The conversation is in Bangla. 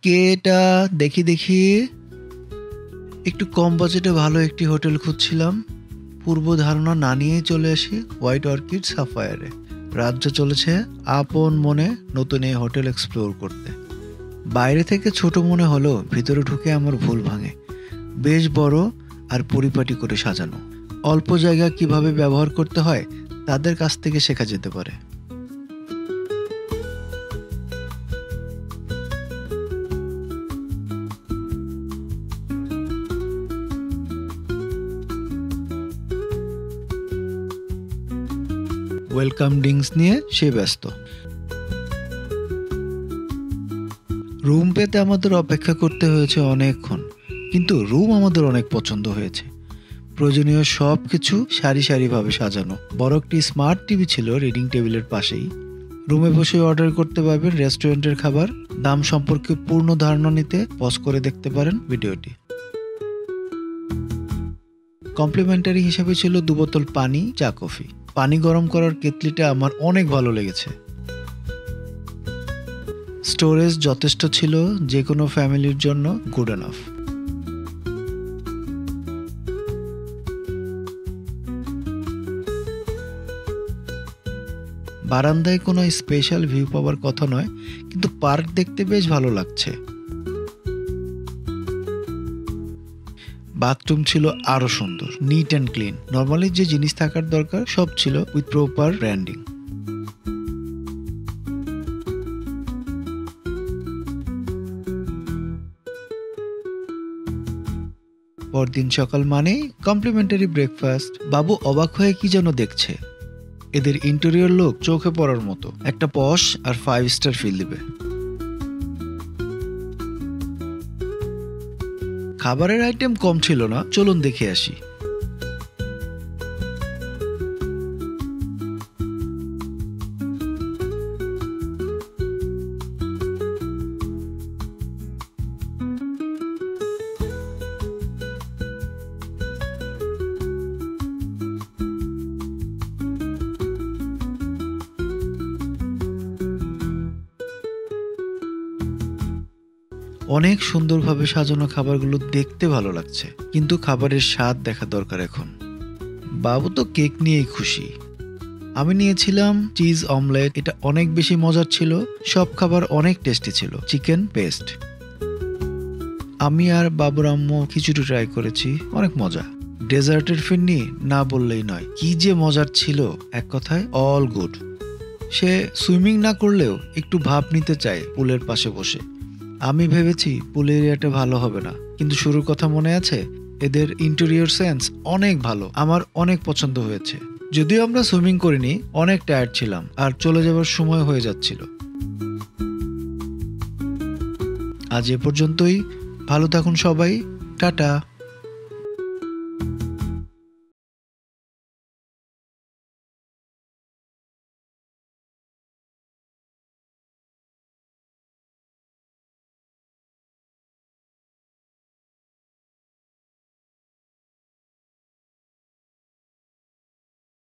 কে এটা? দেখি দেখি। একটু কম বাজেটে ভালো একটি হোটেল খুঁজছিলাম। পূর্ব ধারণা না নিয়েই চলে আসি হোয়াইট অর্কিড সাফায়ারে। রাজ্য চলেছে আপন মনে নতুন এই হোটেল এক্সপ্লোর করতে। বাইরে থেকে ছোট মনে হলেও ভিতরে ঢুকে আমার ভুল ভাঙে। বেশ বড় আর পরিপাটি করে সাজানো। অল্প জায়গা কিভাবে ব্যবহার করতে হয় তাদের কাছ থেকে শেখা যেতে পারে। ওয়েলকাম ড্রিঙ্কস নিয়ে সে ব্যস্ত। রুম পেতে আমাদের অপেক্ষা করতে হয়েছে অনেকক্ষণ, কিন্তু রুম আমাদের অনেক পছন্দ হয়েছে। প্রয়োজনীয় সব কিছু সারি সারিভাবে সাজানো। বড় একটি স্মার্ট টিভি ছিল রিডিং টেবিলের পাশেই। রুমে বসে অর্ডার করতে পারবেন রেস্টুরেন্টের খাবার। দাম সম্পর্কে পূর্ণ ধারণা নিতে পজ করে দেখতে পারেন ভিডিওটি। কমপ্লিমেন্টারি হিসেবে ছিল 2 বোতল পানি, চা, কফি। পানি গরম করার কেতলিটা আমার অনেক ভালো লেগেছে। স্টোরেজ যথেষ্ট ছিল, যে কোনো ফ্যামিলির জন্য গুড এনাফ। বারান্দায় কোনো স্পেশাল ভিউ পাওয়ার কথা নয়, কিন্তু পার্ক দেখতে বেশ ভালো লাগছে। বাথরুম ছিল আরো সুন্দর, নিট অ্যান্ড ক্লিন। নর্মালি যে জিনিস থাকার দরকার সব ছিল উইথ প্রপার ব্র্যান্ডিং। পরদিন সকাল মানেই কমপ্লিমেন্টারি ব্রেকফাস্ট। বাবু অবাক হয়ে কি যেন দেখছে। এদের ইন্টেরিয়র লুক চোখে পড়ার মতো। একটা পশ আর 5 স্টার ফিল দিবে। খাবারের আইটেম কম ছিল না, চলুন দেখে আসি। অনেক সুন্দরভাবে সাজানো খাবারগুলো দেখতে ভালো লাগছে, কিন্তু খাবারের স্বাদ দেখা দরকার এখন। বাবু তো কেক নিয়েই খুশি। আমি নিয়েছিলাম চিজ অমলেট। এটা অনেক বেশি মজার ছিল। সব খাবার অনেক টেস্টি ছিল। Chicken paste. আমি আর বাবুর আম্মু খিচুড়ি ট্রাই করেছি, অনেক মজা। ডেজার্টের ফিরনি না বললেই নয়, কি যে মজার ছিল। এক কথায় অল গুড। সে সুইমিং না করলেও একটু ভাব নিতে চায় পুলের পাশে বসে। আমি ভেবেছি পুল এরিয়াটা ভালো হবে না, কিন্তু শুরুর কথা মনে আছে? এদের ইন্টেরিয়র সেন্স অনেক ভালো, আমার অনেক পছন্দ হয়েছে। যদিও আমরা সুইমিং করিনি, অনেক টায়ার্ড ছিলাম আর চলে যাবার সময় হয়ে যাচ্ছিল। আজ এ পর্যন্তই। ভালো থাকুন সবাই। টাটা।